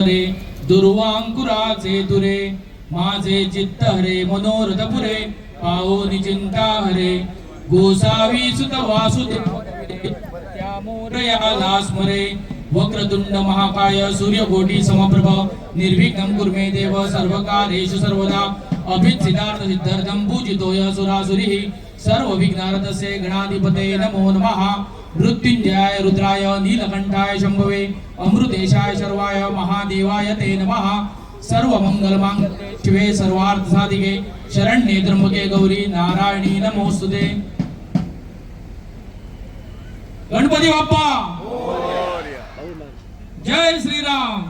रे दुर्वांकुराचे दुरे माझे चित्त हरे मनोरथ पुरे पाओ निचिंता हरे गोसावी सुत वासुदेव त्यामोरया स्मरे वक्रतुंड महाकाय सूर्यकोटि समप्रभ निर्विघ्नं कुरु मे देव सर्वकार्येषु सर्वदा अभिसिद्धार्थ सिद्धार्थं पूजितोय सुरासुरिः सर्वविघ्नार्तस्य गणाधिपते नमो नमः मृत्युंजयाय रुद्राय नीलकंठाय शंभवे अमृतेशाय शर्वाय महादेवाय ते नमः सर्वमंगलमांगल्ये शिवे सर्वार्थसाधिके शरण्ये त्र्यंबके गौरी नारायणी नमोस्तुते। गणपती बाप्पा जय श्रीराम।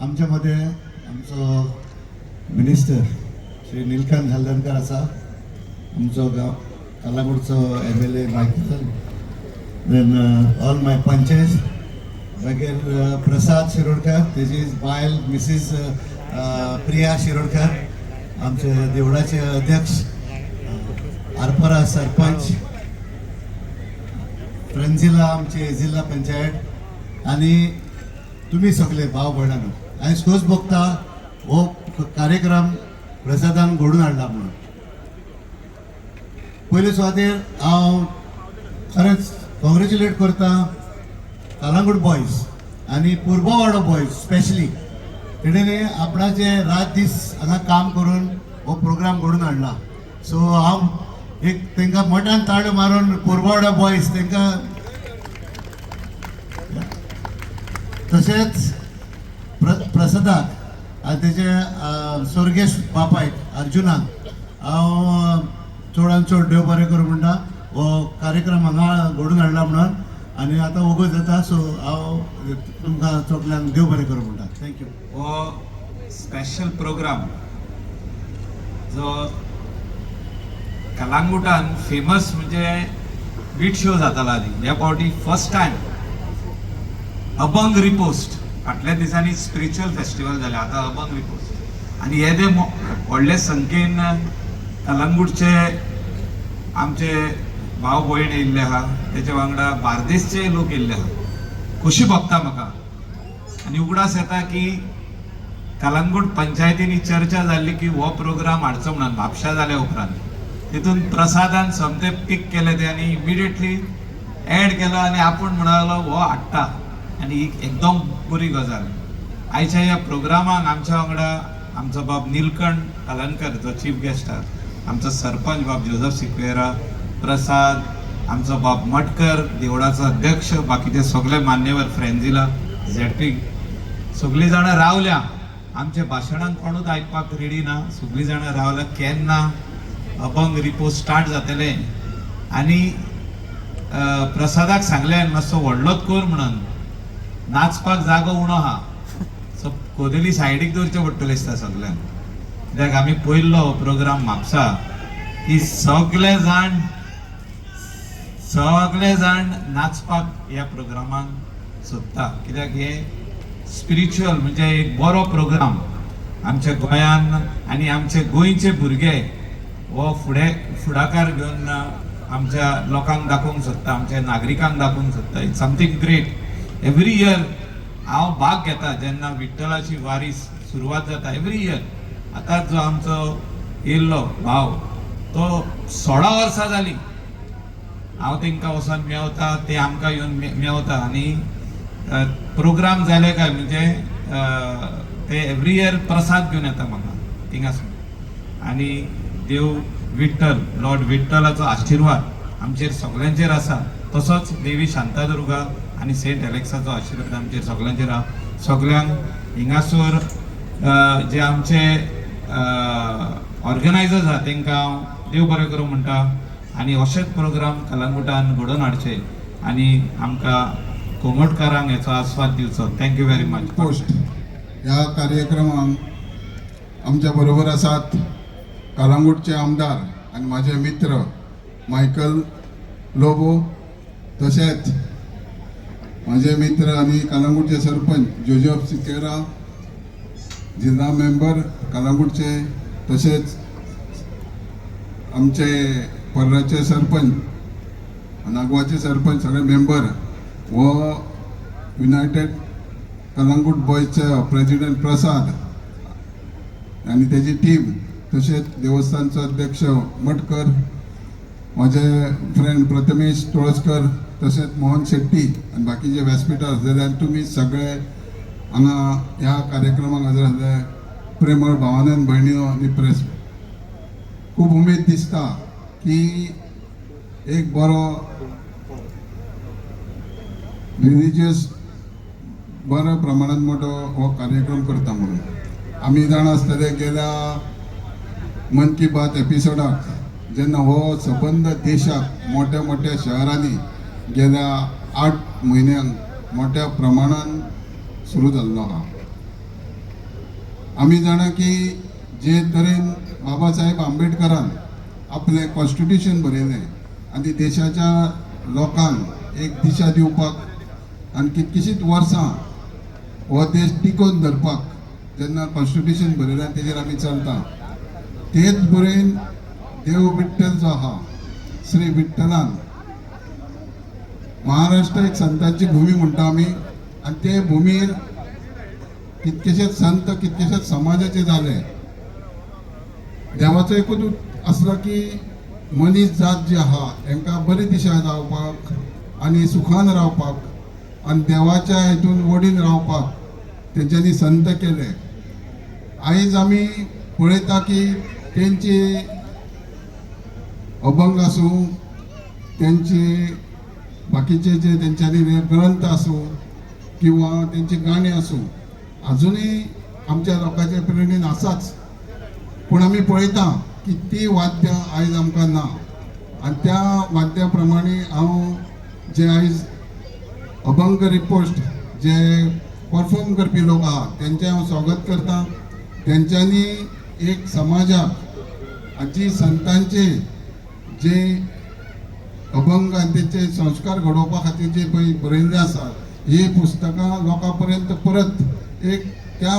आमच्यामध्ये आमचं मिनिस्टर श्री नीलकांत हलदणकर असा, आमचं गाव कलागुडचं MLA मायकल, देन ऑल माय पंचेस मागीर प्रसाद शिरोडकर, तेजी बायल मिसीस प्रिया शिरोडकर, आमचे देवळाचे अध्यक्ष आरपरा सरपंच फ्रेंजिला आमचे जिल्हा पंचायत आणि तुम्ही सगळे भाव भयणानो आयज खोस बघता हो कार्यक्रम प्रसादान घडून हाडला म्हणून पयले सुवातेर हांव खरेंच कॉंग्रेच्युलेट करता कलांगूट बॉयज आणि पूर्ववाडो बॉयज स्पेशली तेणेने आपणाचे रात दीस हांगा काम करून हो प्रोग्राम घडून हाडला। सो हांव एक तांकां मोठ्यान ताळ मारून पूर्ववाडो बॉयज तांकां तशेंच प्रसादाक आनी तेजे स्वर्गेश बापायक अर्जुनाक हांव चडांत चड देव बरें करूं म्हणटा हो कार्यक्रम हांगा घडून हाडला म्हणून आनी आतां वगत जाता। सो हांव तुमकां सगल्यांक देव बरें करूं म्हणटा। थँक्यू। हो स्पेशल प्रोग्राम जो कलांगुटान फेमस म्हणजे बीट शो जाताला आदी, ह्या फावटी फर्स्ट टायम अभंग रिपोस्ट, फाटल्या दिसांनी स्पिरिच्युअल फेस्टिवल जालें, आतां अभंग रिपोस्ट आनी हे ते व्हडले संख्येन कलांगूटचे आमचे भाव भयण येयल्ले आहा, तेचे वांगडा बार्देसचे लोक येयल्ले आहा। खोशी भोगता म्हाका आनी उगडास येता की कलांगूट पंचायतींनी चर्चा जाल्ली की हो प्रोग्राम हाडचो म्हणून म्हापशा जाल्या उपरांत तितून प्रसादान समते पीक केले ते आनी इमिडिएटली एड केलो आनी आपूण म्हणलो हो हाडटा आनी ही एकदम बरी गजाल। आयच्या ह्या प्रोग्रामाक आमच्या वांगडा आमचो बाब नीलकंठ हलदणकर जो चीफ गेस्ट आहा, आमचो सरपंच बाब जोसेफ सिक्वेरा, प्रसाद, आमचो बाब मटकर देवळाचो अध्यक्ष, बाकीचे सगळे मान्यवर फ्रेंजिला ZP सगळीं जाणां रावल्या। आमच्या भाशणांक कोणूच आयकपाक रेडी ना, सगळीं जाणां रावल्या केन्ना अभंग रिपोस्ट स्टार्ट जातले आनी प्रसादाक सांगलें मातसो व्हडलोच कर म्हणून, नाचपाक जागो उणो आहा सो कोदेली सायडीक दवरचें पडटलें दिसता सगळ्यांक। कित्याक आमी पयलो प्रोग्राम म्हापसा की सगळे जाण नाचपाक ह्या प्रोग्रामाक सोदता, कित्याक हे स्पिरिच्युअल म्हणजे एक बरो प्रोग्राम आमच्या गोंयान आनी आमचे गोंयचे भुरगे हो फुडाकार घेवन आमच्या लोकांक दाखोवंक सोदता, आमच्या नागरिकांक दाखोवंक सोदता। It's something great. Every year हांव भाग घेता जेन्ना विठ्ठलाची वारी सुरवात जाता एवरी इयर। आतां जो आमचो येयल्लो भाव तो 16 वर्सां जालीं हांव तांकां वचोन मेवता, ते आमकां येवन मेवता आनी प्रोग्राम जाले काय म्हणजे ते एवरी इयर प्रसाद घेवन येता म्हाका थिंगासून। आनी देव विठ्ठल लॉर्ड विठ्ठलाचो आशिर्वाद आमचेर सगळ्यांचेर आसा, तसोच देवी शांतादुर्गा आनी सेंट एलेक्साचो आशिर्वाद आमचेर सगळ्यांचेर आहा। सगळ्यांक हिंगासर जे आमचे ऑर्गनायझर्स आहा तांकां हांव देव बरें करूं म्हणटा आनी अशेच प्रोग्राम कलांगुटान घडोवन हाडचे आनी आमकां कोमटकारांक हेचो आस्वाद दिवचो। Thank you very much. पोस्ट ह्या कार्यक्रमाक आमच्या बरोबर आसात कलांगूटचे आमदार आनी माझे मित्र मायकल लोबो, तशेंच माझे मित्र आनी कलांगूटचे सरपंच जोसेफ सिक्वेरा, जिल्हा मेंबर कलांगूटचे, तशेंच आमचे पर्राचे सरपंच नागवाचे सरपंच सगळे मेंबर व युनायटेड कलंगूट बॉयजचे प्रेसिडेंट प्रसाद आणि त्याची टीम, तसेच देवस्थानचो अध्यक्ष मटकर, माझे फ्रेंड प्रथमेश तुळसकर, तसेच मोहन शेट्टी आणि बाकीचे व्यासपीठार जाल्यार तुम्ही सगळे हांगा ह्या कार्यक्रमाक हजर आसले. प्रेमळ भावानंद भयणीनो आनी प्रेस, खूब उमेद दिसता की एक बरो रिलिजियस बऱ्या प्रमाणात मोठो हो कार्यक्रम करता म्हणून. आमी जाणा आसतले गेल्या मन की बात एपिसोडाक जेन्ना हो सबंद देशाक मोठ्या मोठ्या शहरांनी गेल्या 8 म्हयन्यांक मोठ्या प्रमाणान सुरू जाल्लो आहा. आमी जाणा की जे तरेन बाबासाहेब आंबेडकरान आपले कॉन्स्टिट्यूशन बरयलें आनी देशाच्या लोकांक एक दिशा दिवपाक आनी कितकीशींच वर्सां हो देश टिकोवन धरपाक जेन्ना कॉन्स्टिट्यूशन बरयलें तेजेर आमी चलता, तेच बरेन देव विठ्ठल जो आहा, श्री विठ्ठलान महाराष्ट्र एक संतांची भूमी म्हणटा आमी, आनी ते भुमीर कितकेशेच संत कितकेशेच समाजाचे जाले. देवाचो एकूच आसलो की मनीस जात जी आहा हांकां बरी दिशा जावपाक आनी सुखान रावपाक आनी देवाच्या हितून वडील रावपाक तेंच्यांनी संत केले. आयज आमी पळयता की तेंची अभंग आसूं, तेंचे बाकीचे जे तेंच्यांनी ग्रंथ आसूं किंवा तेंची गाणी आसूं, अजुनूय आमच्या लोकांच्या प्रेरणेन आसाच. पूण आमी पळयता की ती वाद्यां आयज आमकां ना. आनी त्या वाद्या प्रमाणे हांव जे आयज अभंग रिपोस्ट जे परफॉर्म करपी लोक आहा तेंचें हांव स्वागत करता. तेंच्यांनी एक समाजाक जी संतांचे जे अभंग आनी तेंचे संस्कार घडोवपा खातीर जे पळय बरयल्लें आसा, ही पुस्तकां लोकां पर्यंत परत एक त्या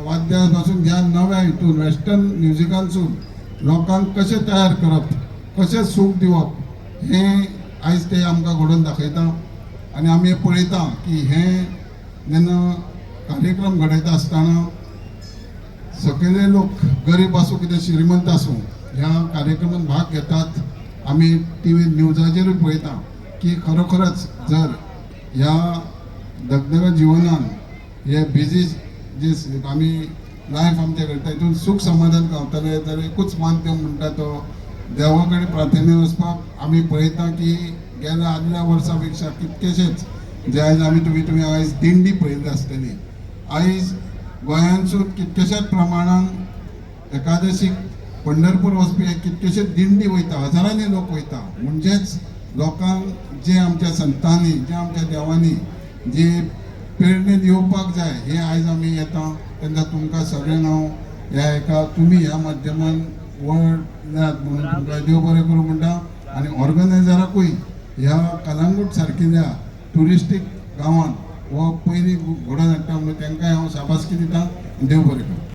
वाद्या पासून ह्या नव्या हितून वेस्टर्न म्युजिकानसून लोकांक कशें तयार करप, कशें सूख दिवप, हें आयज ते आमकां घडोवन दाखयता. आनी आमी पळयता की हें जेन्ना कार्यक्रम घडयता आसतना सगळे लोक गरीब आसूं कितें श्रीमंत आसूं ह्या कार्यक्रमांत भाग घेतात. आमी टीव्ही न्यूजाचेरूय पळयता की खरोखरच जर ह्या दगदगा जिवनान हे बिजी जे आमी लायफ आमचे करता हितून सूख समाधान गावतले जाल्यार एकूच माध्यम म्हणटा तो देवा कडेन प्रार्थने वचपाक. आमी पळयता की गेल्या आदल्या वर्सा पेक्षा कितकेशेच जे आयज आमी तुमी आयज दिंडी पळयल्ली आसतली, आयज गोंयांतसून कितकेशेच प्रमाणान एकादशीक पंढरपूर वचपी कितकेशेच दिंडी वयता, हजारांनी लोक वयता. म्हणजेच लोकांक जे आमच्या संतांनी जे आमच्या देवांनी जे प्रेरणेन येवपाक जाय हे आयज आमी येता. तेन्ना तुमकां सगळ्यांक हांव ह्या एका तुमी ह्या माध्यमान वळल्यात म्हणून तुमकां देव बरें करूं म्हणटा. आनी ऑर्गनायझराकूय ह्या कलंगूट सारकिल्ल्या ट्युरिस्टीक गांवांत हो पयलीं घडोवन हाडटा म्हणून तांकांय हांव शाबासकी दिता. देव बरें करूं.